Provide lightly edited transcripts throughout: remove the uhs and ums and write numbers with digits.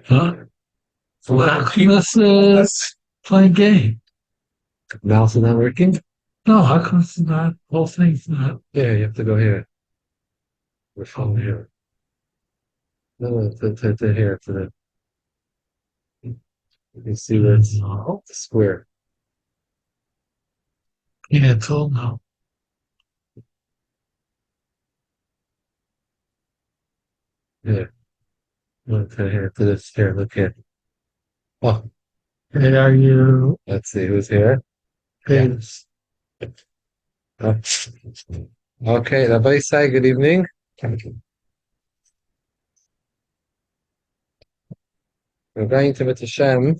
Huh? Well, let's play a game. Mouse is not working? No, how come it's not? Whole thing's not. Yeah, you have to go here. We're from here. No, to here, to the. You can see where it's the square. Yeah, it's all now. Yeah, look to here, to this here. Look here. Oh, hey, are you? Let's see who's here. Yes. Uh, okay, Rabbi say good evening. We're going to Mit Hashem.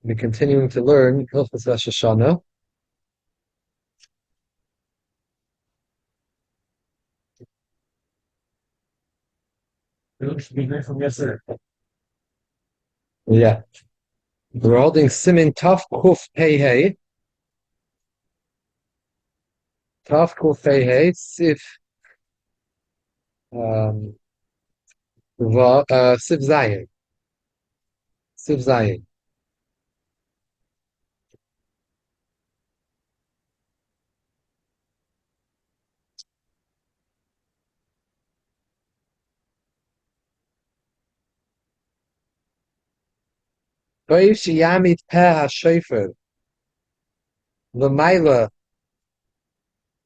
We're continuing to learn Hilchos Rosh Hashanah. From yesterday. Yeah, we're holding Simin Taf Kuf Pei Hey. Taf Kuf Pei Hey. Sif. Um, Sif Zayin. Sif Zayin. Toiv Shiyamit Peh HaShofer. L'mayla.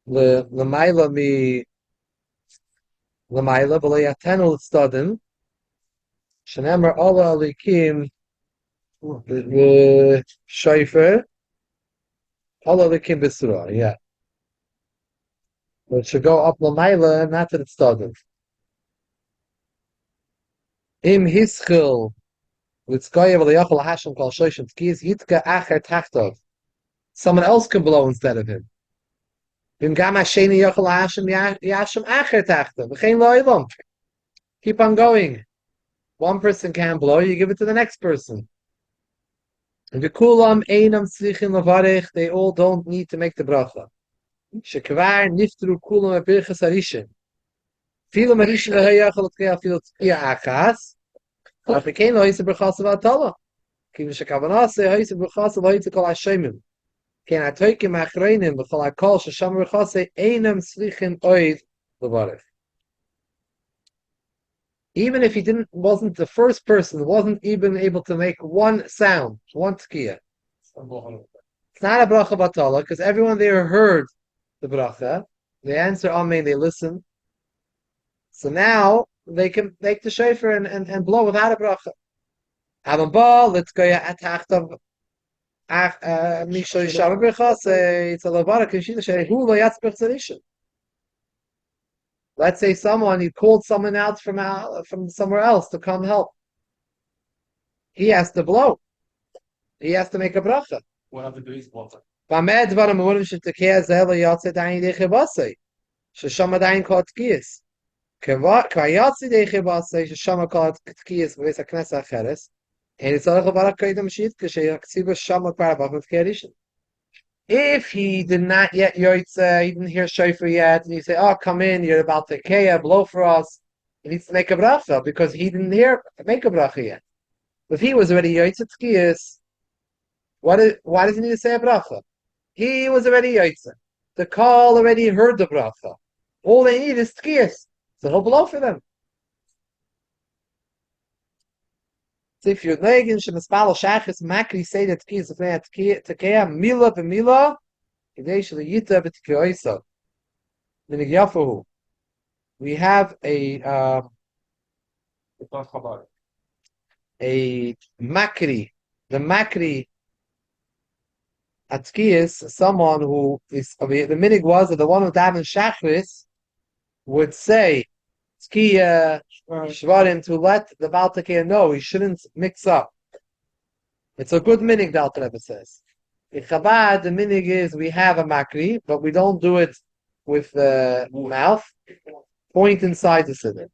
L'mayla mi. L'mayla. V'lo yatenu l'tzadim. Shenemer Ola Alikim. Shofer. Ola Alikim B'Surah. Yeah. But it should go up L'mayla, not to the tzadim. Im Hischil. Someone else can blow instead of him. Keep on going. One person can't blow, you give it to the next person. And they all don't need to make the bracha. Even if he wasn't the first person, wasn't even able to make one sound, one tkiya. It's not a bracha batala because everyone there heard the bracha. They answer amen, they listen. So now they can make the shofar and blow without a bracha. Let's go at Achtav. Let's say someone, he called someone out from somewhere else to come help. He has to blow. He has to make a bracha. What have to do is water. If he did not yet yoitze, he didn't hear shofar yet, and you say, "Oh, come in, you're about to keya, blow for us," he needs to make a bracha because he didn't make a bracha yet. If he was already yoitze tkiyas, why does he need to say a bracha? He was already yoitze. The call already heard the bracha. All they need is tkiyas, so he'll blow for them. So if you're negin shemispal shachis makri say that tkiyas tekeya mila b'mila. We have a makri. The makri atkiyas, someone who is the minig was that the one who daven shachris would say tkiya shvarim to let the Baal Tekiya know he shouldn't mix up. It's a good minig, the Alter Rebbe says. In Chabad, the minig is we have a makri, but we don't do it with the mouth. Point inside the siddur.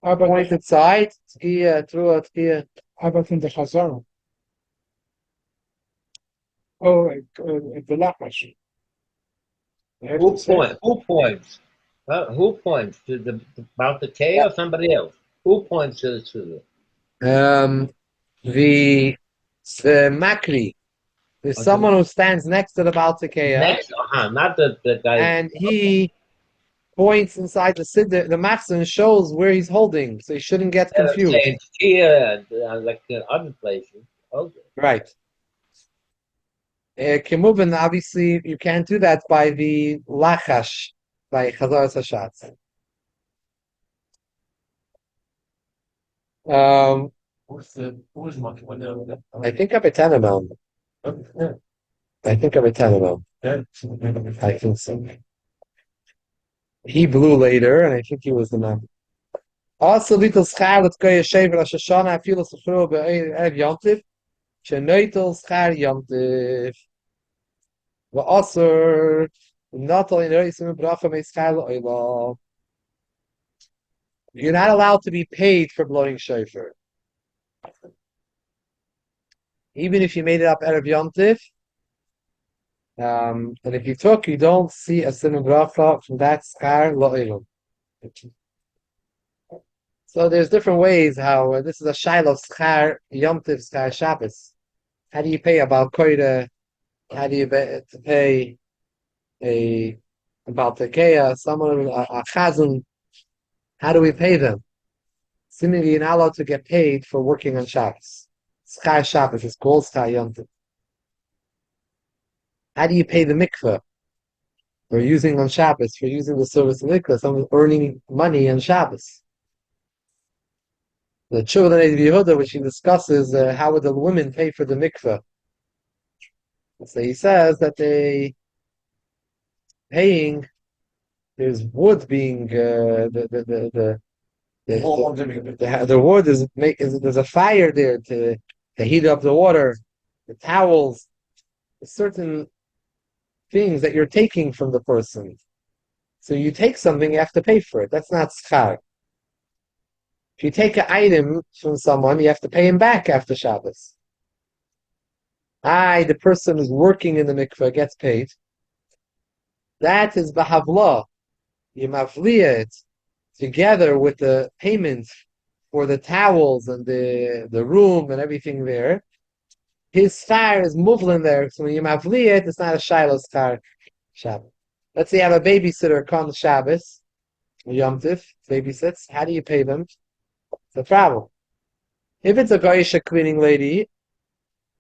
Point inside, tkiya, trua, tkiya. How about in the Chazar? Oh, the Lachash. Who point? Who points? Who points to about the K or somebody else? Who points to the Tefillah? Um, the the Makri. There's Or the someone who stands next to the Baltikeya, next, not the guy. and he points inside the Siddur, the Machzon shows where he's holding, so he shouldn't get Saying confused. here, like in other places. Okay. Right. Kimuvin, obviously, you can't do that by the Lachash, by Chazar Hashatz. Um, I think I'm a Tanamel. I think I'm a Tanamel. I think so. He blew later, and I think he was the man. Also, little schar, let's go Yeshev Rosh Hashanah, feel us through Erev Yontif, Shenoitel schar Yontif. V'asur, Natal in Reisim Bracha Meischar Oilah. You're not allowed to be paid for blowing shofar. Even if you made it up Erev Yontif, and if you took, you don't see a sin bracha from that schar lo'ilam. So there's different ways how this is a shiloh schar yomtiv schar Shabbos. How do you pay a balkoida? How do you pay a baltekeya? Someone a chazan? How do we pay them? Seemingly you're not allowed to get paid for working on Shabbos. Schar Shabbos is called schar yomtiv. How do you pay the mikveh for using on Shabbos, for using the service of mikveh? Someone's earning money on Shabbos. The children of Yehuda, which he discusses, how would the women pay for the mikveh? So he says that they paying, there's wood being the wood is there's a fire there to heat up the water, the towels, certain things that you're taking from the person. So you take something, you have to pay for it. That's not schar. If you take an item from someone, you have to pay him back after Shabbos. The person who's working in the mikveh gets paid. That is bahavla. You mavliya it together with the payment for the towels and the room and everything there. His star is moving there. So when you mavliya it, it's not a shiloh star Shabbos. Let's say you have a babysitter comes Shabbos, Yom Tif, babysits. How do you pay them? It's a problem. If it's a Goyisha cleaning lady,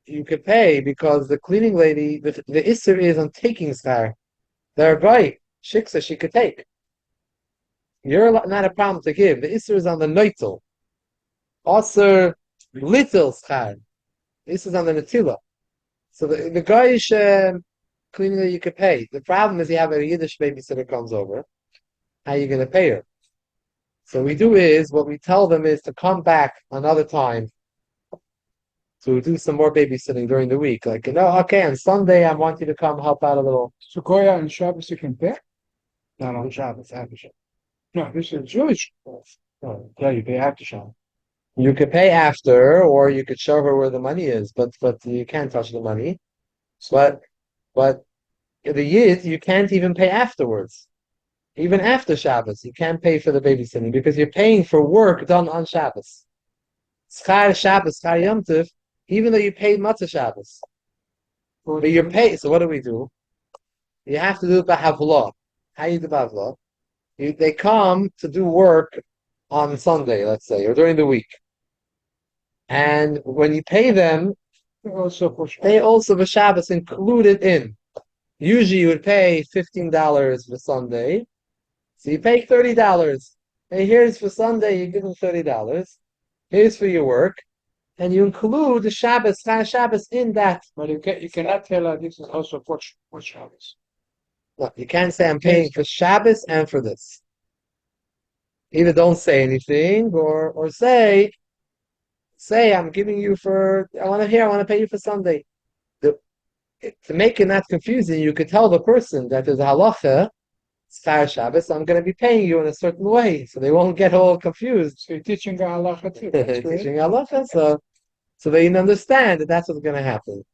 you could pay because the cleaning lady, the Isser is on taking star. They're Goy, Shiksa, she could take. You're not a problem to give. The Isser is on the Noitel. Also, little schar. This is on the Natila. So the Goyish cleaning that you could pay. The problem is you have a Yiddish babysitter comes over. How are you going to pay her? So what we tell them is to come back another time to do some more babysitting during the week. Like, okay, on Sunday I want you to come help out a little. So Goya and Shabbos you can pay? Not on Shabbos, after Shabbos. No, this is Jewish. No, yeah, you pay after Shabbos. You could pay after, or you could show her where the money is, but you can't touch the money. But the Yid, you can't even pay afterwards. Even after Shabbos, you can't pay for the babysitting because you're paying for work done on Shabbos. Schar Shabbos, Schar Yom Tov, even though you paid Matzah Shabbos. But you're paid, so what do we do? You have to do it by Havlah. How you do Havlah? They come to do work on Sunday, let's say, or during the week. And when you pay them, they also for Shabbos included in. Usually you would pay $15 for Sunday. So you pay $30. Hey, here's for Sunday, you give them $30. Here's for your work. And you include the Shabbos in that. But you cannot tell her this is also for Shabbos. No, you can't say I'm paying for Shabbos and for this. Either don't say anything or say I'm giving you I want to pay you for Sunday. To make it not confusing, you could tell the person that there's a halacha, Schar Shabbos, I'm going to be paying you in a certain way, so they won't get all confused. So you're teaching halacha too. Teaching halacha, so they understand that that's what's going to happen.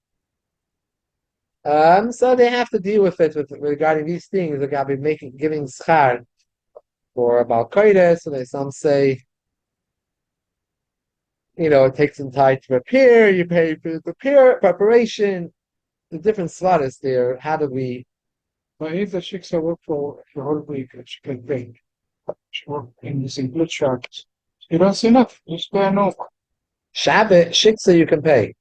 So they have to deal with it regarding these things. They got to be giving schar for about kodesh. So some say, it takes some time to prepare. You pay for the preparation. The different svaras there. How do we? But if the shiksa work for the whole week, she can pay. She work in the blood charges. You don't see enough. You spare no. Shabbat shiksa you can pay.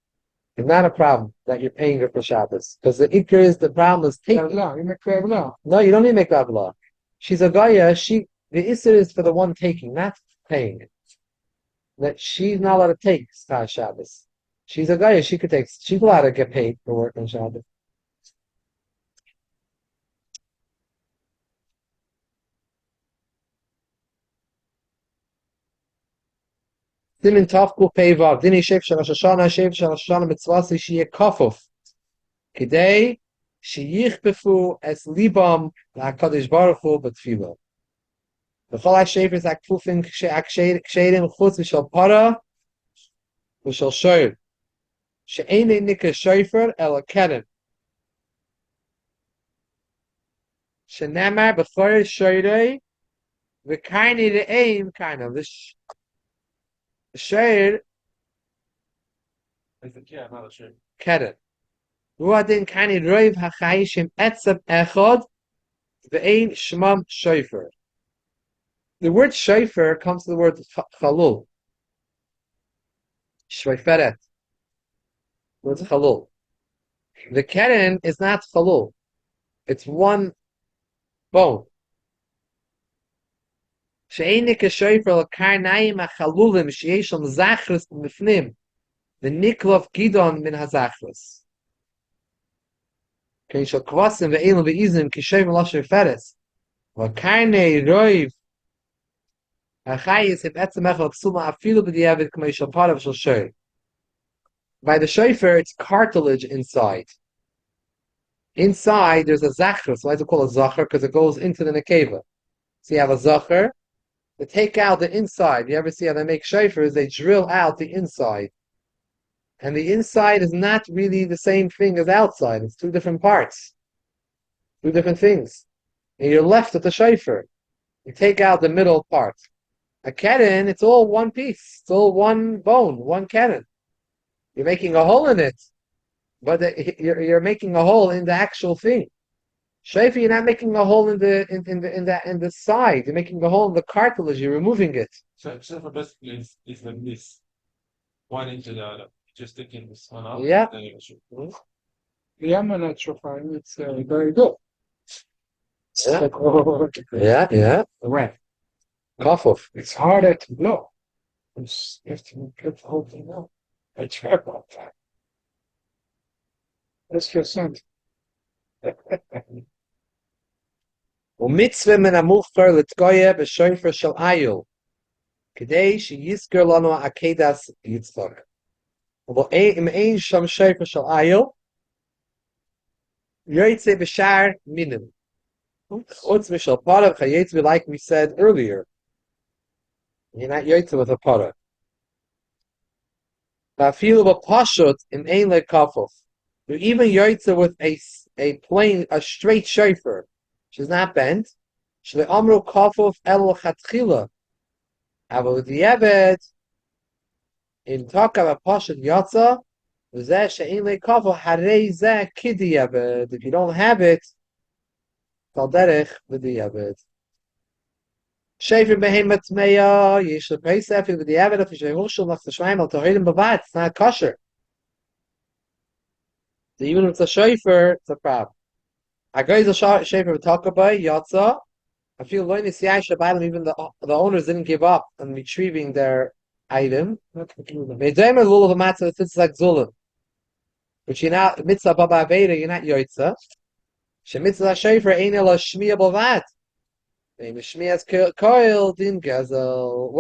It's not a problem that you're paying her for Shabbos because the problem is taking. You make fair law. No, you don't need to make that law. She's a Goya. The Isser is for the one taking, not paying it. That she's not allowed to take Star Shabbos. She's a Goya. She could take. She's allowed to get paid for work on Shabbos. Simin Tavku Peivav. Dini Shev Shalosh Hashanah Mitzvasi Shiyeh Kafuf. Kidei Sheyichbefu Es Libam LaHakadosh Baruch Hu B'Tfilah. V'chol HaShefes HaKfufim Ksherim Chutz V'Shal Para V'Shal Shoyer She'enei Nika Shofer El Kedem She'nemar B'Chor Shoyrei V'Kaini Re'eim kind of the Shoyer Kedem Ruadin Kaini Roiv HaChayishim Etzem Echod V'Ein Shmam Shofer. The word shofar comes to the word chalul. Shoferet. The word chalul. The keren is not chalul. It's one bone. She'enik a shofar l'karnayim ha-chalulim she'esham zachris b'mifnim v'niklov gidon min ha-zachris. Ken shal kvasim ve'elim ve'izim ki shofar la shoferes v'karnei roiv by the shofar, it's cartilage inside. Inside, there's a zachar. So why is it called a zachar? Because it goes into the nekeva. So you have a zachar. They take out the inside. You ever see how they make shofars? They drill out the inside. And the inside is not really the same thing as outside. It's two different parts. Two different things. And you're left with the shofar. You take out the middle part. A keren, it's all one piece. It's all one bone, one keren. You're making a hole in it, but you're making a hole in the actual thing. Shofar, you're not making a hole in the side. You're making a hole in the cartilage. You're removing it. So basically is the this one into the other. Just taking this one out. Yeah. Then you should. The Amonite shofar, it's very good. Yeah. Right. Kafuf. It's harder to blow. You have to get the whole thing out. I try about that. That's your son. ומצווה מן המוכר לתקויה בשופר של איול, כדי שיזכר לנו עקדת יצחק. אבל אם אין שם שופר של איול, יוצא בשער מינים. חוץ משל פרה וכיוצא, like we said earlier. You're not yotze with a para. Vafilu b'pashut in ein lekafuf. You're even yotze with a straight shofar, which is not bent. Shle amru kafuf el chatchila. Aval di'eved in takav b'pashut yotza v'zeh she'ein lekafuf harei zeh kidi'eved. If you don't have it, talderech v'di'eved. Shofar behemoth tmeya, yesh lepeisef with the evidence of shehushul nach the shmaim al tohirim bavad. It's not kosher. So even if it's a shofar, it's a problem. I go to shofar with takabai yatsa. I feel loy nisiyai shabayim. Even the owners didn't give up on retrieving their item. Meidaymer lulav matzah. It's like zulim, which you're not mitzvah baba aveda. You're not yotza. Shemitzvah shofar ein ela shmiya bavad. What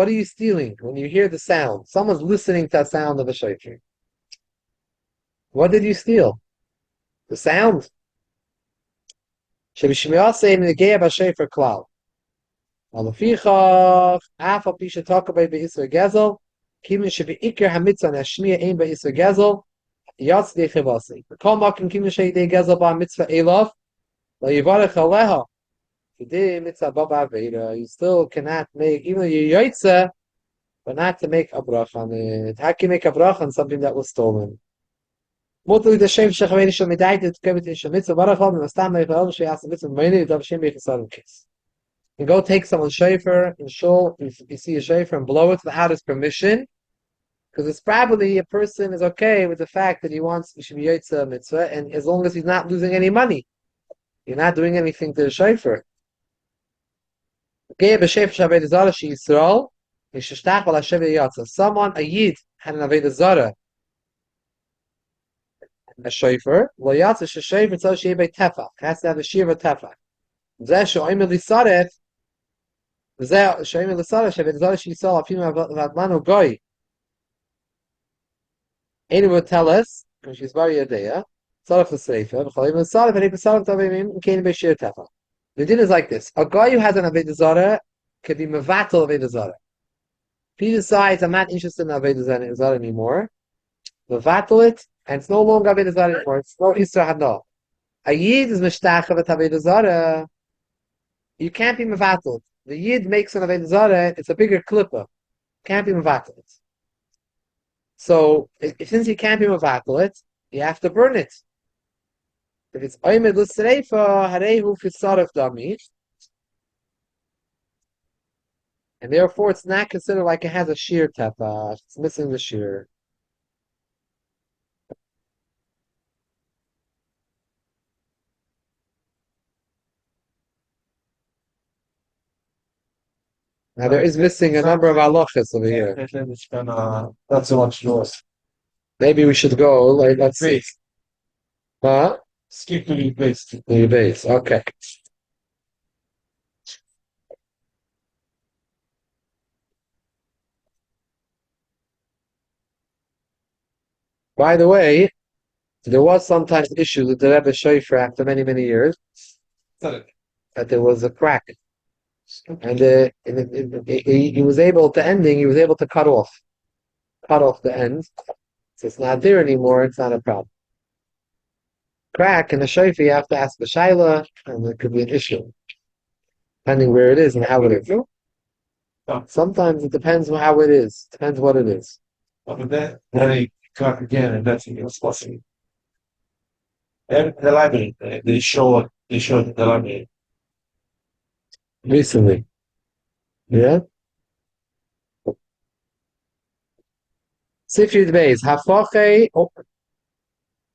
are you stealing when you hear the sound? Someone's listening to the sound of a shofar. What did you steal? The sound. Yatz de chivasi. Kol makim kim yishay de gezel ba mitzvah elav. La yivarech aleha. If you did mitzvah baba aveda, you still cannot make, even though you yaitza, but not to make a brach on it. How can you make a brach on something that was stolen? Mutlu the shem shechavedi shel medayit to kevet shel mitzvah barachal and stam meichel sheyas mitzvah meini dav shem bechisarim kiss. You go take someone's shofar in shul, you see a shofar and blow it without his permission, because it's probably a person is okay with the fact that he wants to be yotza mitzvah, and as long as he's not losing any money, you're not doing anything to the shofar. Someone, a yid, had an avodah zara, a shofar. Lo yatsa shofar tzol sheyeh by tefach. Has to have a shear of a tefach. Zeh sho'omer lisaref. Zeh sho'omer lisaref. Shevet zara she'yisol afinu v'admanu goy. Any would tell us, because she's very yadea. Tzarech l'sreifa. V'chalim lisaref. And if lisaref tavimim, kein by shear tefach. The din is like this: a guy who has an avodah zara could be mevatel avodah zara. If he decides I'm not interested in avodah zara anymore, mevatel it, and it's no longer avodah zara anymore. It's no isra hana. A yid is mishtach of a avodah zara. You can't be mevatel. The yid makes an avodah zara. It's a bigger klippa. Can't be mevatel. So since you can't be mevatel it, you have to burn it. If it's oimed l'sreifa, harehu fisaref dami, and therefore it's not considered like it has a shear tefach. It's missing the shear. Now there is missing a number of halachos over here. It's gonna not so much noise. Maybe we should go. Like, let's see. Base. Huh? Skip to the base. The base. Okay. By the way, there was sometimes issues with the Rebbe Shofar after many, many years that there was a crack. And he was able to ending, he was able to cut off the end. So it's not there anymore, it's not a problem. Crack in the shofar, you have to ask the shaila, and it could be an issue, depending where it is and how it is. Sometimes it depends on how it is, depends what it is. But then they cut again, and that's it was possible. And the library, they showed the library. Recently. Yeah? Sifyud Beis, Hafache,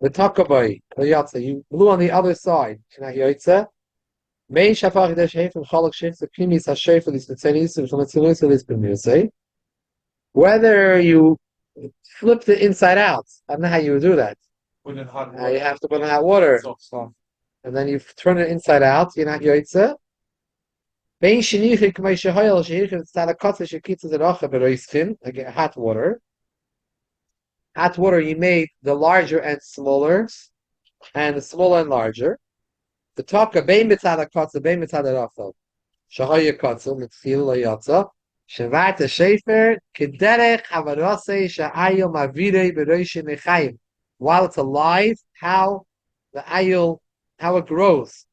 the Takabai, the Yatza, you blew on the other side, Main Shafach the Shef and Chalak Shef, the Primis Hashef for this Mitzenis, and from Mitzenis to this Primis, whether you flip the inside out, I don't know how you would do that. Put in hot You water. have to put in hot water, and then you turn it inside out, you're not Yotze. Bein Shenichik Maishahayel Shehich, it's not a cut, Shekitz the Racha, but Reiskin, again, hot water. Hot water, you made the larger and smaller, and the smaller and larger. The taka bein mitzad hakatza, bein mitzad harachel. Shahaya katza, mitzil layatza. Shevat shefer kederech havarase sha'ayil mavirei b'roish nechayim. While it's alive, how the ayil, how it grows.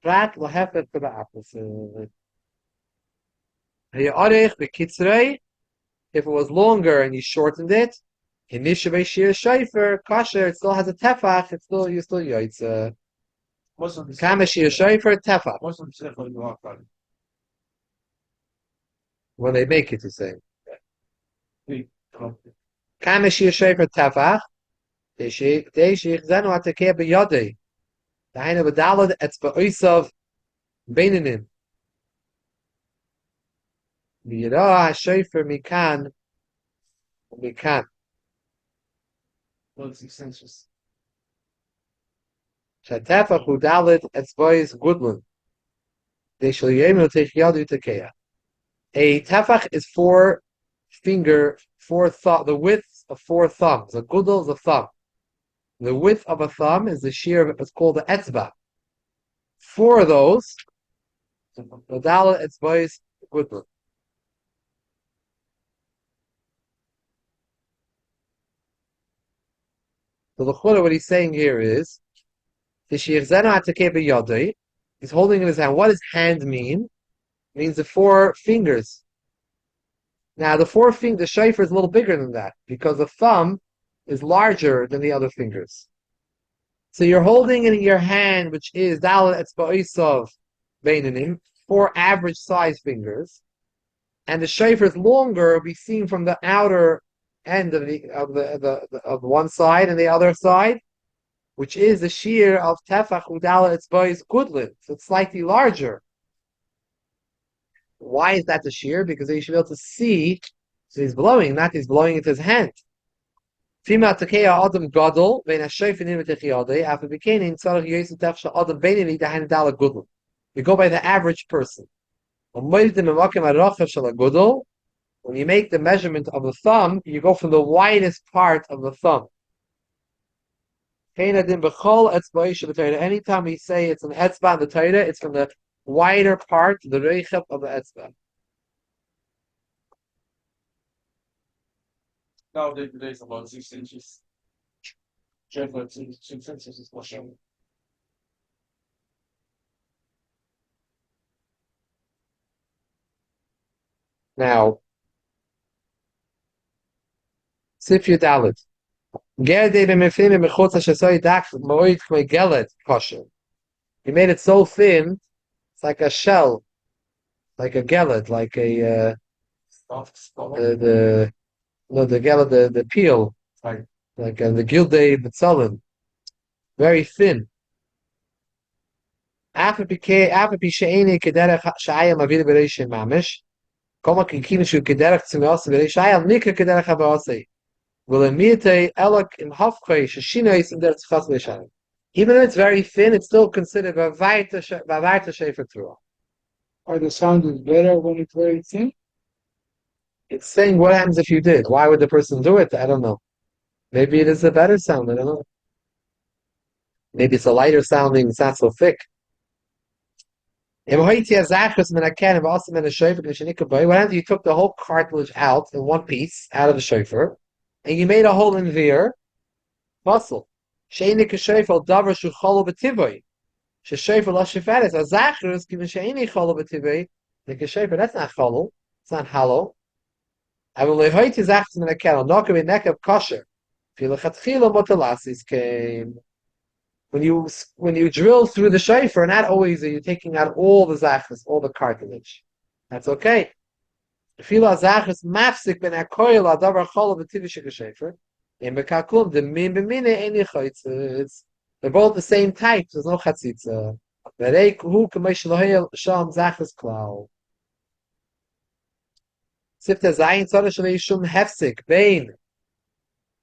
Prat lahefet for the opposite. Hayarech b'kitzrei. If it was longer and you shortened it, in Nishavei Shir Shayfer, Kasher, it still has a tefach, you still yoitza. Kamashir Shayfer, tefach. When they make it, you say. Kamashir Shayfer, tefach. Deishich Zenu Atakeh B'yodei. Dahaina B'dalad Etzba'oisav Beinanim. V'yirah HaShayfer Mikan. Mikan. Shatefach who dalit etzbois goodland. They shall yemel take yadu tekeya. A tefach is four thumb, the width of four thumbs. A gudel is a thumb. The width of a thumb is the shear of it's called the etzba. Four of those, the dalit etzbois goodland. So what he's saying here is, he's holding in his hand. What does hand mean? It means the four fingers. Now the the shofar is a little bigger than that because the thumb is larger than the other fingers. So you're holding it in your hand, which is Dalet Etzba'isov Beinanim, four average size fingers, and the shofar is longer, be seen from the outer end of of one side and the other side, which is the shear of Tefach Udala Etzba'is Gudlin. So it's slightly larger. Why is that the shear? Because he should be able to see. So he's blowing, not he's blowing into his hand. Fima Takeya Adam Gadol, Ben Hashayf and Nimitechiyade, after became Tzarech Yosef Tefsha Adam Beinini Dahan Dala Gudl. You go by the average person. When you make the measurement of the thumb, you go from the widest part of the thumb. Anytime we say it's an etzba in the Torah, it's from the wider part, the reichep of the etzba. Now there's about 6 inches. Jennifer, 6 inches is washing. Now, Sif Yudalit. He made it so thin, it's like a shell, like a gelet, like a the gelet, the peel, Right. like the gildei b'tzalim, very thin. After pisheini kederach shayim avida b'reishim mamish, koma kikim shu kederach tzimios b'reishayim nika kederach habaosei. Even if it's very thin, it's still considered a weiter shefer through. Or the sound is better when it's very thin? It's saying what happens if you did. Why would the person do it? I don't know. Maybe it is a better sound. I don't know. Maybe it's a lighter sounding. It's not so thick. What happens if you took the whole cartilage out in one piece out of the shofar? And you made a hole in there, muscle. Sheini k'shofar davar shu cholo b'tivoi. Sheshofar la shefaris. A zachrus given sheini cholo b'tivoi. The k'shofar, that's not cholo. It's not hollow. I will lehoiti zachrus min hakel. Noka b'nekav kosher. Filechatchila motalasis came. When you drill through the shofar, not always are you taking out all the zachrus, all the cartilage. That's okay. Fila zachas mafsik ben akoyel adavar chol v'tivish geshefer. In bekakum the min b'mine any chaytzes. They're both the same type. There's no chatzitza. Verei hu k'meish lohel sham zachas klal. Sifte zayin tzara shalei shum hefsik bein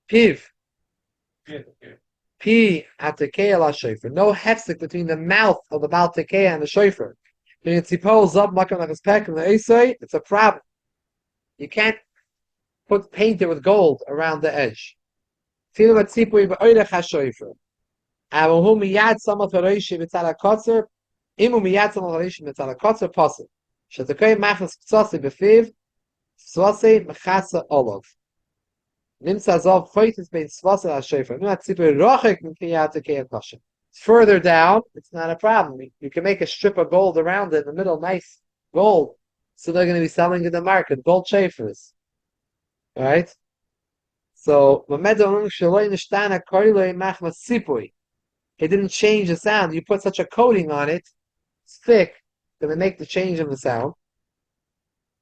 piv pi atekeya la shofar. No hefsik between the mouth of the Baal Tekeya and the shofar. It's a problem. You can't paint it with gold around the edge. Even when you drill further down, it's not a problem. You can make a strip of gold around it in the middle, nice gold. So they're going to be selling in the market, gold shafers. Alright? So, he didn't change the sound. You put such a coating on it, it's thick, going to make the change in the sound.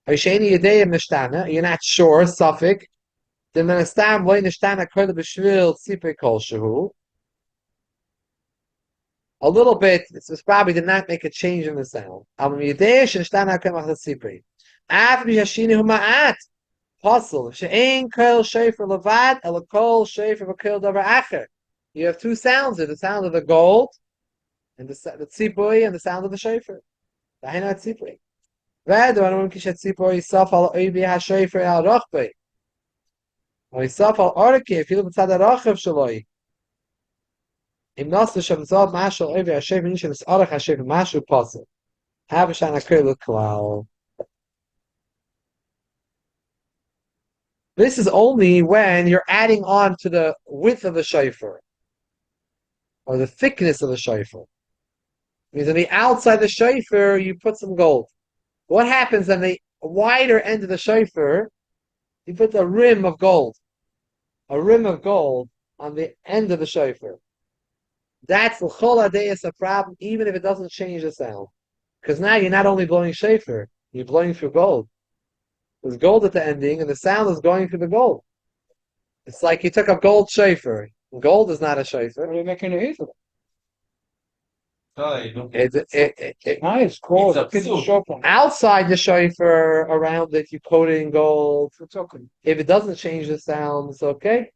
You're not sure, suffix. A little bit, this probably did not make a change in the sound. You have two sounds here, the sound of the gold and the tzipui and the sound of the shofar. If Nasa Shamzad Mashal over Hashem Nishan is Arach Hashem Mashu Puzzle. Habashan Akil Klal. This is only when you're adding on to the width of the shofar or the thickness of the shofar. Means on the outside of the shofar, you put some gold. What happens on the wider end of the shofar? You put a rim of gold. A rim of gold on the end of the shofar. That's l'chol hadayis a problem, even if it doesn't change the sound. Because now you're not only blowing shofar, you're blowing through gold. There's gold at the ending, and the sound is going through the gold. It's like you took a gold shofar. Gold is not a shofar. What are you making it easy? It's gold. It's a It's a soup. shop. outside the shofar, around it, you coat it in gold. It's okay. If it doesn't change the sound, it's okay.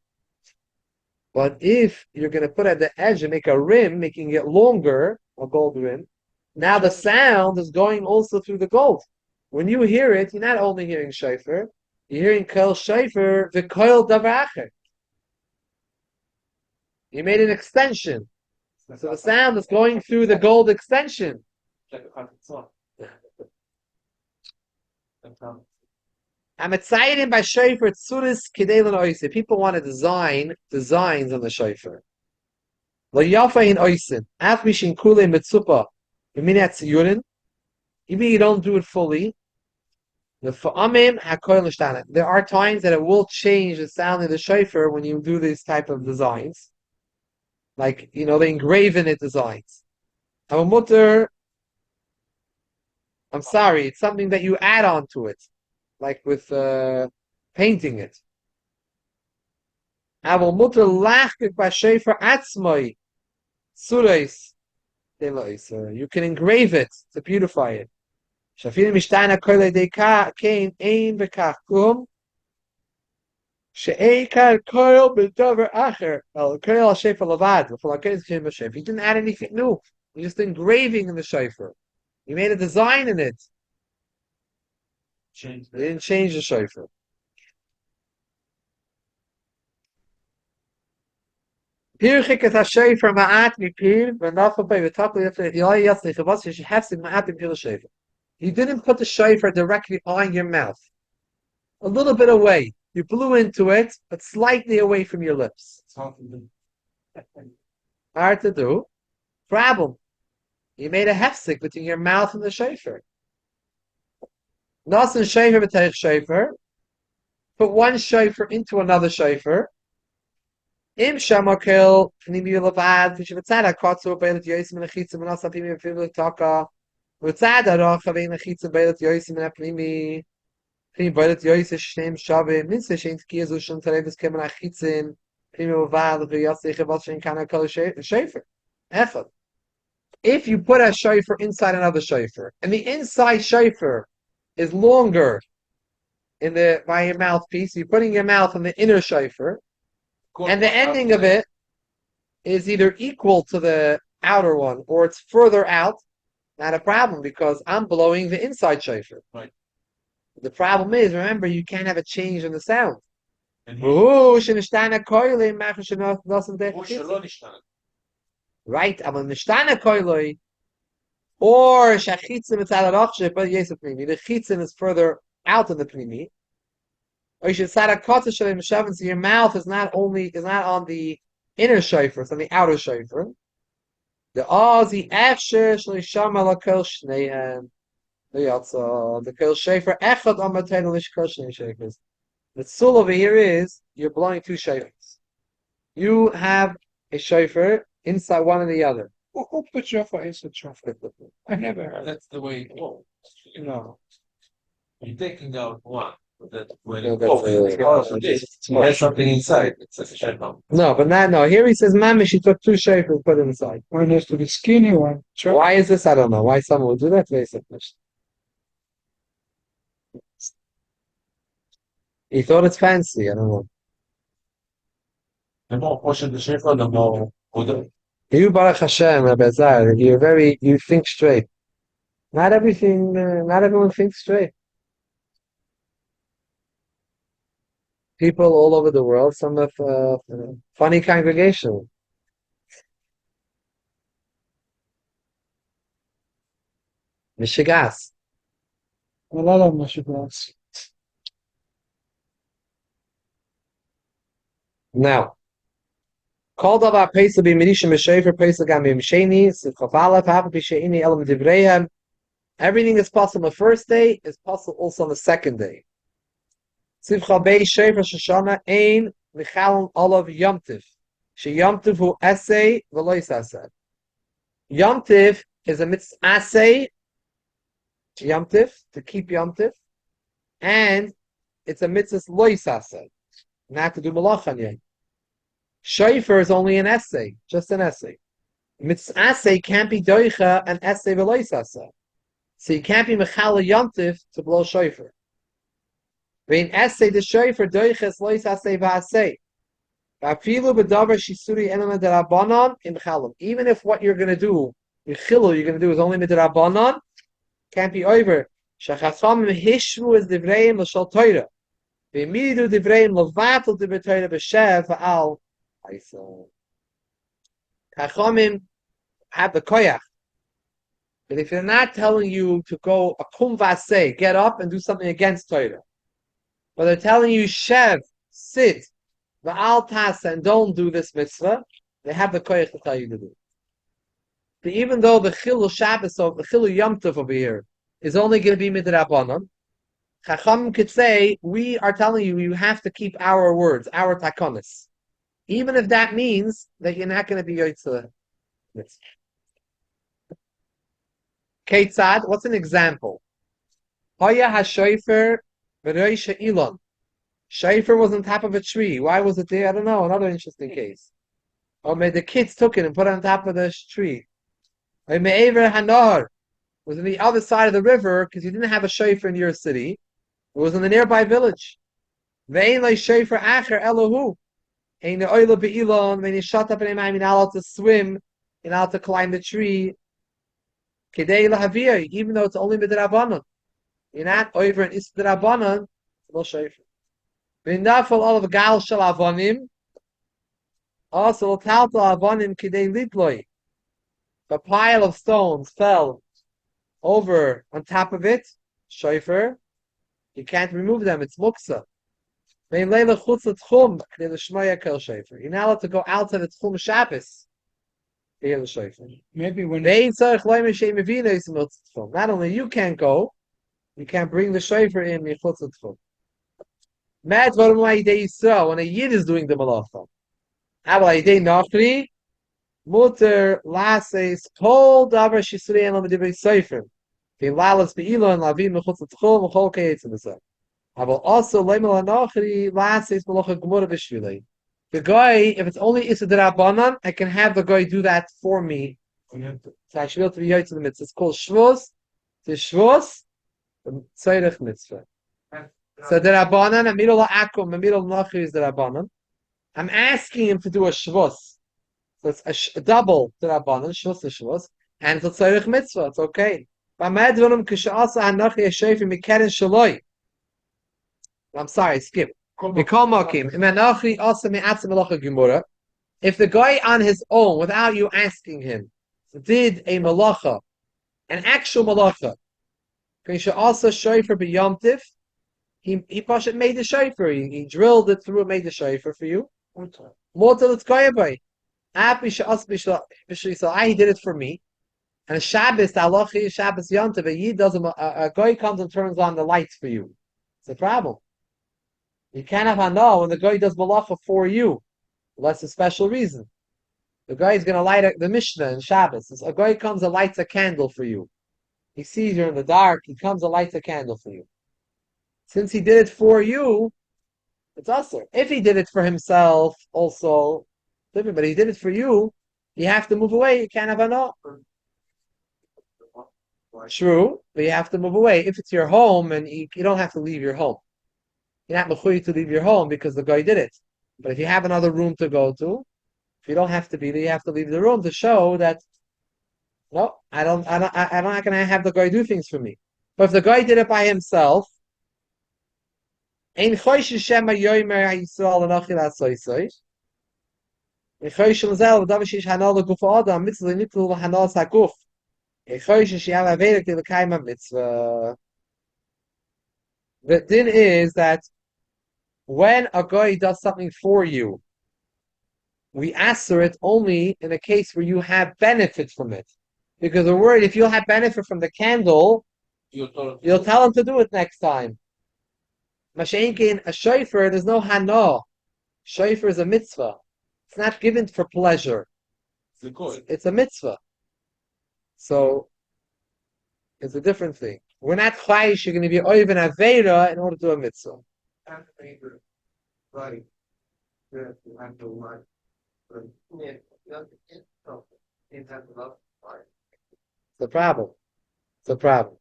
But if you're going to put at the edge and make a rim, making it longer, a gold rim, now the sound is going also through the gold. When you hear it, you're not only hearing shofar, you're hearing kol shofar, the kol davar acher. You made an extension. So the sound is going through the gold extension. I'm excited by shofar tzuris kidei l'noise. People want to design designs on the shofar. Lo yafa in oisin. Af mishin kule mitzupa. B'minat tziyurin. Even you don't do it fully. The fa'amim hakoil l'shtana. There are times that it will change the sound of the shofar when you do these type of designs. Like, the engraven it designs. I'm sorry, it's something that you add on to it. Like with painting it. You can engrave it to beautify it. He didn't add anything new. He just engraving in the shofar. He made a design in it. He didn't change the shofar. You didn't put the shofar directly on your mouth. A little bit away. You blew into it, but slightly away from your lips. Hard to do. Problem. You made a hefsek between your mouth and the shofar. Nasan shofar b'teich shofar. Put one shofar into another shofar. Im shamakil pnimi levad v'shivtzada kotzu beilat yosim nechitzim v'nasa pimi v'fivlik taka v'tzada rocha v'in nechitzim beilat yosim v'pnimi pnimi beilat yosim shneim shavim minse shein tkiyazu shon tarevis kemen achitzim pnimi levad v'yasich v'vat shein kana kol shofar. Echad. If you put a shofar inside another shofar, and the inside shofar is longer by your mouthpiece, you're putting your mouth on the inner shofar, and the ending of it is either equal to the outer one or it's further out, not a problem because I'm blowing the inside shofar. Right. The problem is, remember, you can't have a change in the sound. Right, I'm a mishtana koiloi, or shachitzim etzad arachshe, but yesef pnimi. The chitzim is further out in the pnimi. Or you should say that so your mouth is not on the inner shofar, it's on the outer shofar. The ozi efsher shlisham la kol shneihem. The kol shofar echad amatein lishkol shnei shofars. The sul over here is you're blowing two shofars. You have a shofar inside one and the other. Who put shofar inside shofar? I never heard. That's the way it goes. No. You're taking out one. That when No, it that's, goes, it has something inside. It's a shell. No. Here he says, Mama, she took two shofars put inside. One has to be skinny one. Why is this? I don't know. Why someone would do that? Basically. He thought it's fancy. I don't know. The more portion the shepherd, the more good. You, Baruch Hashem, Rabbi Zar, you think straight. Not everyone thinks straight. People all over the world, some of funny congregation. Mishigas. A lot of Michigan's. Now, called of our Pesach be Medishim B'Shefer, Pesach Gam B'Msheni, Sivchav Aleph, Hava B'Sheini, Elam Divreihem. Everything is possible on the first day, is possible also on the second day. Sivchav Bei Shefer Shoshana, Ein, Michalim Olav Yomtiv. She Yomtiv Hu Essay, V'Lois Asad. Yomtiv is a mitzvah Essay, Yomtiv, to keep Yomtiv, and it's a mitzvah Lois Asad, not to do Malach on Yom. Shofar is only an essay, just an essay. Mitzvah essay can't be doicha an essay v'lois asa. So you can't be mechala yomtiv to blow shofar. Vein essay the shofar doicha es lois assay v'assay. V'afilu b'davar shisuri enama derabanan in chalam. Even if what you're going to do, your chilu you're going to do is only midrabanan, can't be over. Shachachamim hishvu is divreim l'shal toira. V'imidu divreim levatel divrei toira b'shev v'al. Chachamim have the koyach. But if they're not telling you to go a kum v'aseh, get up and do something against Torah, but they're telling you shev, sit, v'al tasa, and don't do this mitzvah, they have the koyach to tell you to do it. But even though the chilu Shabbos, or the chilu Yom Tov over here, is only going to be midrabanan, Chachamim could say, we are telling you, you have to keep our words, our takonis. Even if that means that you're not going to be yotzeh mitzvah. Ketzad, what's an example? Haya ha-shofar v'roisha ilon. Shofar was on top of a tree. Why was it there? I don't know. Another interesting case. Or maybe the kids took it and put it on top of the tree. Or me'ever hanahar was on the other side of the river because you didn't have a shofar in your city. It was in the nearby village. Ve'ein lei shofar acher elohu. Ein oila be'ilon, when you shut up in you're not allowed to swim, you're not allowed to climb the tree. Kedei lahaviyah, even though it's only midrabanan. You're not over an isdrabanan, no shofar. V'nafal all of gal shel avonim, also taltal avonim kedei litloi. The pile of stones fell over on top of it, shofar. You can't remove them, it's muksa. You're not allowed to go out of the Tchum Shabbos to hear the shofar. Maybe when Not only you can't go, you can't bring the shofar in Michutz Tchum. When a Yid is doing the malacha, muter lases kol davar shisrei and lamadivrei sefer. V'lalas be'ilo and lavim Michutz Tchum v'chol keitzim b'zeh. I will also the guy, if it's only Issa Derabanan, I can have the guy do that for me. So I should be able to be yoytz to the mitzvah. It's called Shvus, the Shvus, the Tzorech mitzvah. So Derabanan, Amidol Akum, Amidol Nachri is Derabanan. I'm asking him to do a Shvus. So it's a double Derabanan, Shvus the Shvus, and it's a Tzorech mitzvah. It's okay. I'm sorry, skip. If the guy on his own, without you asking him, did a malacha, an actual malacha, he should also shofar b'yomtiv. He made the shofar. He drilled it through and made the shofar for you. More till it's goyabay. He did it for me. And Shabbos, the halacha is Shabbos yomtiv. A guy comes and turns on the lights for you. It's a problem. You can't have hana when the guy does malacha for you, unless a special reason. The guy is going to light the Mishnah in Shabbos. A guy comes and lights a candle for you. He sees you're in the dark. He comes and lights a candle for you. Since he did it for you, it's usher. If he did it for himself, also different. But he did it for you. You have to move away. You can't have hana. True, but you have to move away. If it's your home, and you don't have to leave your home. You're not mechuyev to leave your home because the guy did it. But if you have another room to go to, if you don't have to be there, you have to leave the room to show that no, I'm not going to have the guy do things for me. But if the guy did it by himself, ein choishes shema yoymer ha'yisrael anochi la'soisoi. Ein choishes l'zel v'davar shish hana l'guf ha'adam mitzvah l'niklu l'hana l'saguf. Ein choishes she'am aveda ki l'kayim ha'mitzvah. The din is that when a guy does something for you, We answer it only in a case where you have benefit from it. Because we're worried if you'll have benefit from the candle, you'll tell him to do it next time. Mashenkin, a shofar, there's no hana. Shofar is a mitzvah. It's not given for pleasure. It's a mitzvah. So it's a different thing. We're not chayish, you're going to be oiven avera in order to do a mitzvah. Right. It's a problem. It's a problem.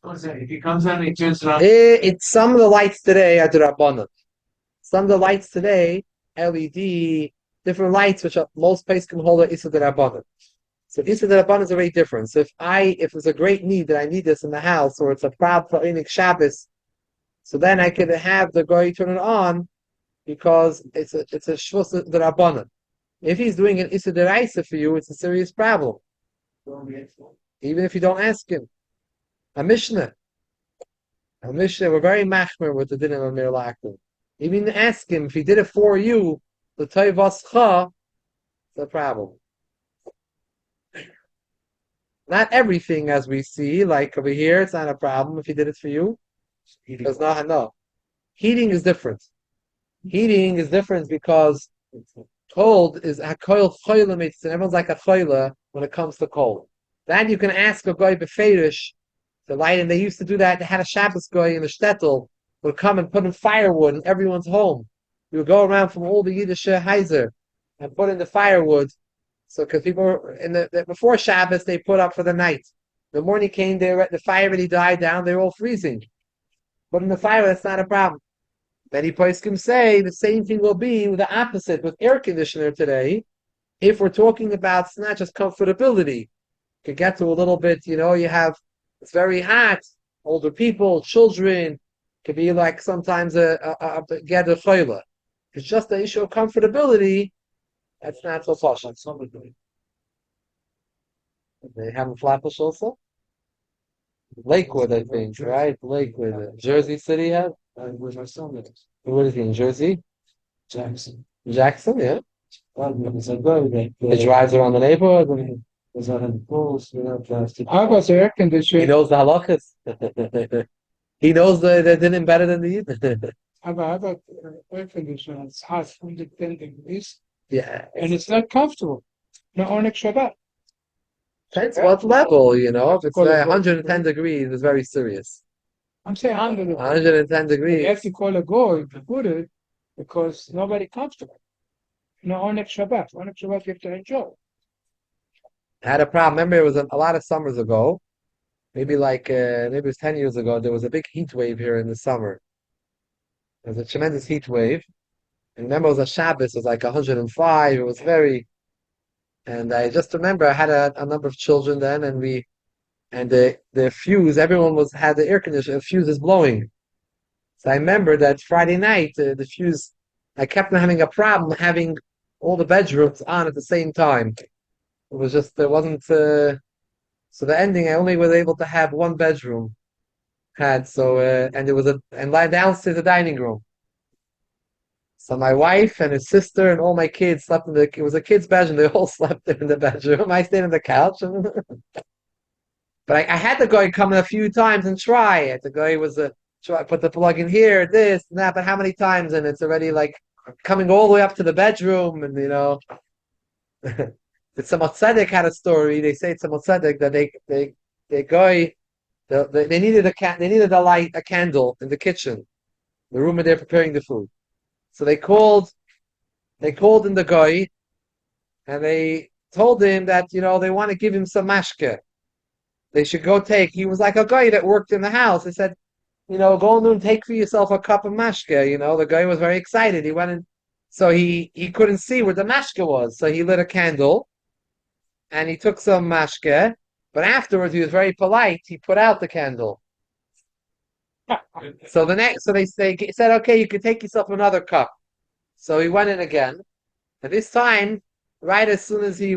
If he comes in, he turns around. It's some of the lights today are Rabbanan. Some of the lights today, LED, different lights, which most places can hold a Issa Rabbanan. So Issa Rabbanan is very different. So if there's a great need that I need this in the house, or it's a problem for Einik Shabbos, so then I could have the guy turn it on because it's a Shvus Rabbanan. If he's doing an Issa Deraisa for you, it's a serious problem. Even if you don't ask him. A Mishnah, we're very machmer with the din of Amir Lakum. Even ask him if he did it for you, the Toivascha, it's a problem. Not everything as we see, like over here, it's not a problem if he did it for you. Because no. Heating is different. Heating is different because cold is a koil choyle mitzvah, and everyone's like a choyle when it comes to cold. Then you can ask a guy beferish to light, and they used to do that. They had a Shabbos guy in the shtetl would come and put in firewood in everyone's home. We would go around from all the Yiddish heiser and put in the firewood. So, because people were before Shabbos, they put up for the night. The morning came, the fire already died down. They were all freezing. But in the fire, that's not a problem. Many poskim say the same thing will be with the opposite with air conditioner today. If we're talking about it's not just comfortability, could get to a little bit. You have it's very hot. Older people, children, could be like sometimes a gather chayla. It's just the issue of comfortability. That's not so posh. They have a Flatbush also? Lakewood, I think, right? Lakewood. Jersey City has? Where's my son is? What is he, in Jersey? Jackson. Jackson, yeah. It's a good. He drives around the neighborhood. And How about the air conditioner? he knows the halachas. He knows the din better than the yid. How about air conditioner? It's hot, 110 degrees, Yeah. and it's not comfortable. No Onyx Shabbat. Depends what level, If it's 110 degrees, it's very serious. I'm saying 100. 110 You degrees. have to call a goy to put it because nobody comfortable. No Onyx Shabbat. Onyx Shabbat you have to enjoy. I had a problem. Remember, it was a lot of summers ago. Maybe it was 10 years ago. There was a big heat wave here in the summer. There was a tremendous heat wave. And remember, it was a Shabbos. It was like 105. It was and I just remember I had a number of children then, and the fuse, everyone had the air conditioner, the fuse is blowing. So I remember that Friday night, the fuse, I kept on having a problem having all the bedrooms on at the same time. It was just, there wasn't, so the ending, I only was able to have one bedroom and lie downstairs the dining room. So my wife and his sister and all my kids slept it was a kid's bedroom, they all slept in the bedroom. I stayed on the couch. But I had the guy come in a few times and try it. The guy was put the plug in here, this and that, but how many times? And it's already like coming all the way up to the bedroom, and the Tzemach Tzedek had a story. They say Tzemach Tzedek that they needed a candle in the kitchen, the room where they're preparing the food. So they called in the guy, and they told him that they want to give him some mashke. They should go take. He was like a guy that worked in the house. They said, go in there and take for yourself a cup of mashke. The guy was very excited. He went in, so he couldn't see where the mashke was. So he lit a candle, and he took some mashke. But afterwards, he was very polite. He put out the candle. So they said, okay, you can take yourself another cup. So he went in again, and this time, right as soon as he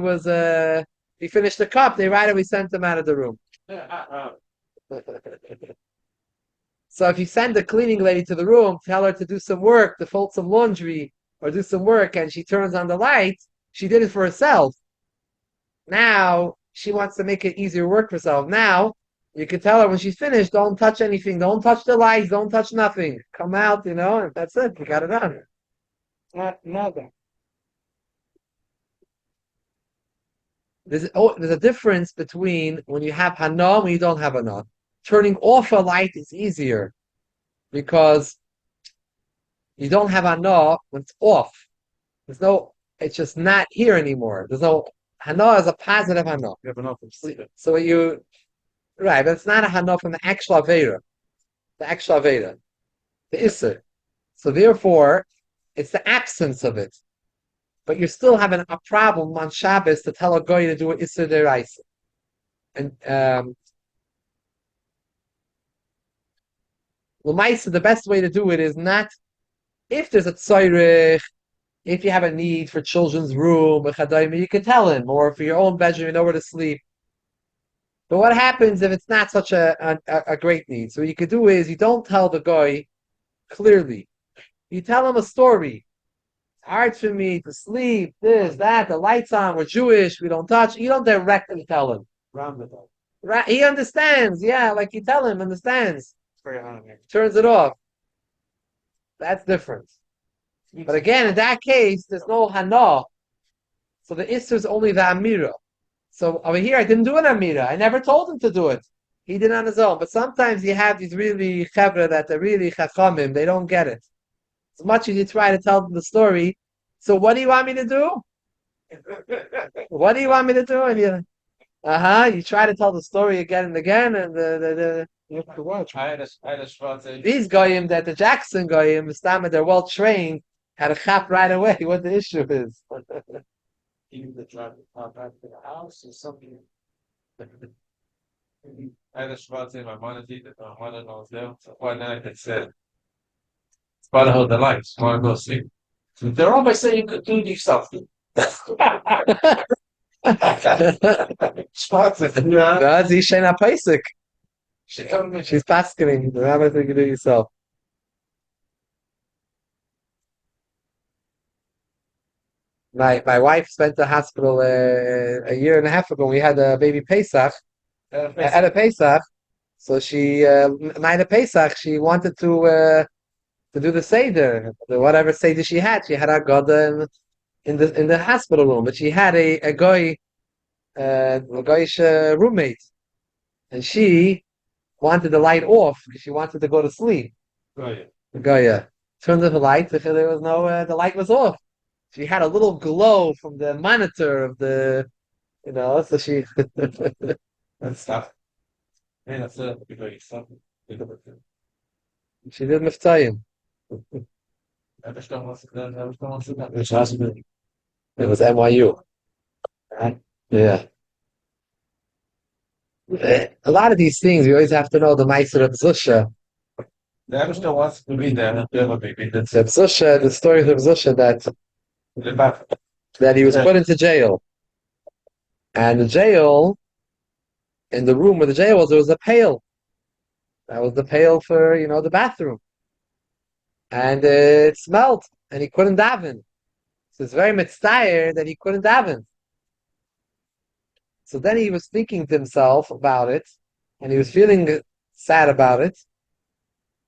finished the cup, they right away sent him out of the room. So if you send the cleaning lady to the room, tell her to do some work, to fold some laundry, or do some work and she turns on the light, she did it for herself. Now she wants to make it easier work for herself. Now you can tell her when she's finished, don't touch anything, don't touch the lights, don't touch nothing. Come out, and that's it. You got it done. Not nada. There's a difference between when you have hana and when you don't have hana. Turning off a light is easier because you don't have hana when it's off. It's just not here anymore. There's no hana is a positive hana. You have enough from sleeping. So right, but it's not a hana from the actual avera, the isser. So therefore, it's the absence of it. But you're still having a problem on Shabbos to tell a guy to do an isser deraisa. And l'maisa, the best way to do it is not if there's a tzairich, if you have a need for children's room, you can tell him, or for your own bedroom, you know where to sleep. But what happens if it's not such a great need? So what you could do is you don't tell the guy clearly. You tell him a story. It's hard for me to sleep, this, that, the lights on, we're Jewish, we don't touch. You don't directly tell him. Right? He understands, yeah, like you tell him, understands. Turns it off. That's different. But again, in that case, there's no hana. So the isser is only the amira. So over here, I didn't do an amira. I never told him to do it. He did it on his own. But sometimes you have these really chevra that they're really chachamim. They don't get it. As much as you try to tell them the story. So what do you want me to do? What do you want me to do? And you try to tell the story again and again, and You have to watch. I had a shvate. these goyim that the Jackson goyim, they're well trained, had a chap right away what the issue is. Even the drive back to the house or something. I had a shvate. My mother-in-law was there. So one night it said, "It's about to hold the lights. Want to go sleep?" So they're always saying you could do these stuff. Shvate. Yeah. That's Ishena Paisik. She told me She's paskening. The rabbi said you can do it yourself. My wife spent the hospital a year and a half ago. We had a baby Pesach. At a Pesach. So she, night of Pesach, she wanted to do the Seder, whatever Seder she had. She had a god in the hospital room, but she had a goyish roommate, and she wanted the light off because she wanted to go to sleep. Right. The goya turned on the light. There was no, the light was off. She had a little glow from the monitor of the, so she. That's tough. Man, that's it. Something. She did miftayim. Which hospital? It was NYU. Yeah. A lot of these things, you always have to know the Meiser of Zusha. The Abishta wants to be there. Baby. That's The Zusha, the story of Zusha that he was put into jail. And the jail, in the room where the jail was, there was a pail. That was the pail for, the bathroom. And it smelled, and he couldn't daven. So it's very mitzvah that he couldn't daven. So then he was thinking to himself about it, and he was feeling sad about it.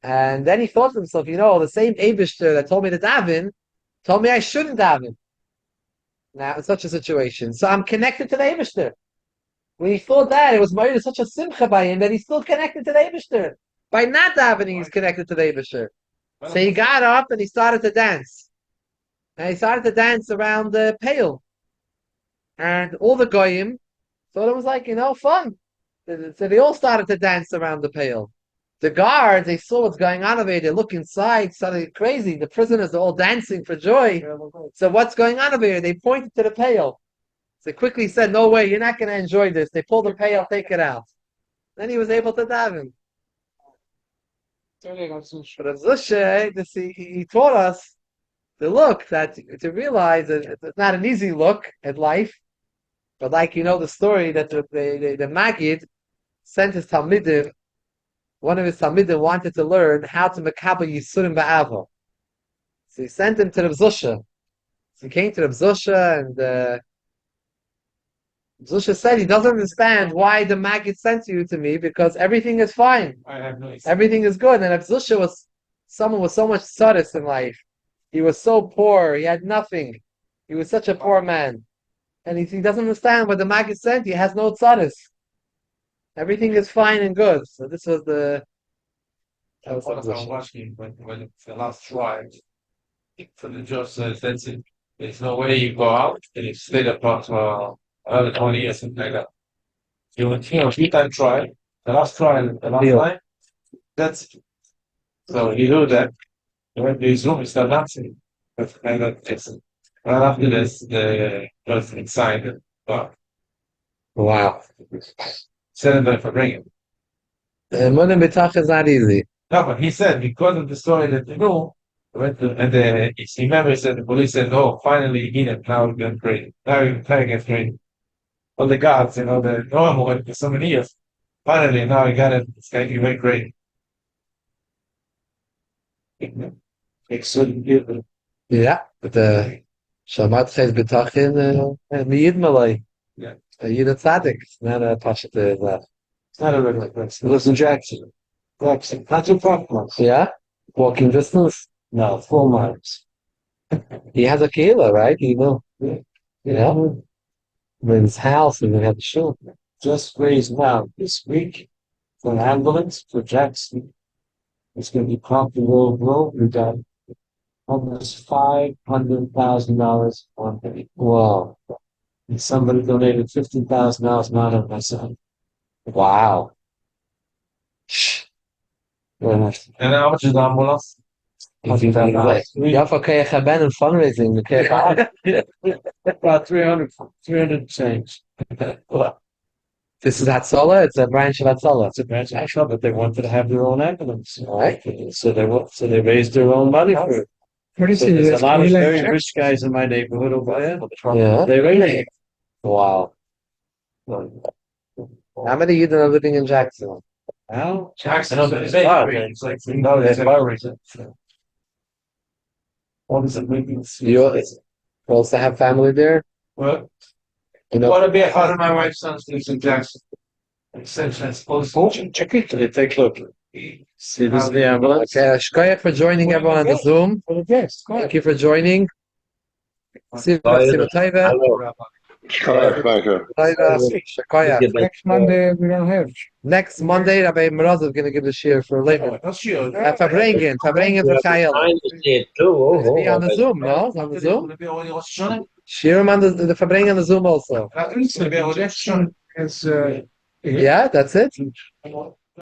And then he thought to himself, the same Eibishter that told me to daven, told me I shouldn't daven. Now, in such a situation. So I'm connected to the Eibishter. When he thought that, it was such a simcha by him that he's still connected to the Eibishter. By not davening, he's connected to the Eibishter. So he got up and he started to dance. And he started to dance around the pail. And all the goyim thought it was like, fun. So they all started to dance around the pail. The guards, they saw what's going on over here. They look inside, started crazy. The prisoners are all dancing for joy. So what's going on over here? They pointed to the pail. So they quickly said, no way, you're not going to enjoy this. They pulled the pail, take it out. Then he was able to daven. But Rav Zusha, he taught us to realize that it's not an easy look at life. But like the story that the Maggid sent his Talmidim, one of his Talmidim wanted to learn how to Makabel Yisurim Ba'ava. So he sent him to the Zusha. So he came to the Zusha, and Zusha said he doesn't understand why the Maggid sent you to me because everything is fine. I have no Everything is good. And if Zusha was someone with so much tzadis in life, he was so poor, he had nothing. He was such a poor man. And he doesn't understand what the Maggid sent. He has no tzadis. Everything is fine and good. So this was the. That was What I was Zusha. watching when it's the last trial. So the judge says that's it. There's no way you go out and you stay there for another 20 years, something like that. You went, a few times trial. The last trial, the last Yeah. time, that's it. So he knew that. He went to his room, he started dancing. And that's it. Right after this, the judge signed it. But Wow. send them for bringing. Emunah B'tach is not easy. No, but he said because of the story that you know, he remember he said the police said, "Oh, finally he hit him. Now we're getting great. Now we're playing against great." All the gods, the normal one for so many years. Finally, now he got it. This guy he went great. Excellent people. Yeah, but the Shamat says B'tachin Miyid Malay. Yeah. A Yid Tzaddik. It's not a Pashat. It's not a regular person. It lives in Jackson. Jackson, not too far from us. Yeah? Walking distance? No, 4 miles. He has a kehillah, right? You know. Yeah. Yeah. In his house, and they have the shul. Just raised now this week for an ambulance for Jackson. It's going to be profitable. We got almost $500,000 on it. Wow. And somebody donated $15,000 not of my son. Wow. And how much is the ambulance? Yeah, for Kayach Haben and fundraising. The Kayach About 300 change. This is Hatzalah. It's a branch of Hatzalah. It's a branch actually, but they wanted to have their own ambulance. Right. So they raised their own money for it. What is So it? there's That's a lot of kehillah very check? rich guys in my neighborhood who buy ambulance. Yeah. They really. Wow. How many Yidden are living in Jackson? Now, Jackson, it's like no, there's virus. What is it making? You also have family there? Well, You know, want to be a part of my wife's son's lives in Jackson. Extension, I suppose. Check it. Take a look. See, this is the ambulance. okay, Shkoyach for joining everyone on the Zoom. For the guests. Go Thank ahead. you for joining. Siva Taiva. Hello. Shkoyach. Next Monday we don't have. Next Monday, Rabbi Mraz is going to give the shir for labor. Verbringen for Chayil. Trying to see it too. It's be on the Zoom, no? It's on the Zoom. Shir him on the Verbringen on the Zoom also. Injection is Yeah, that's it.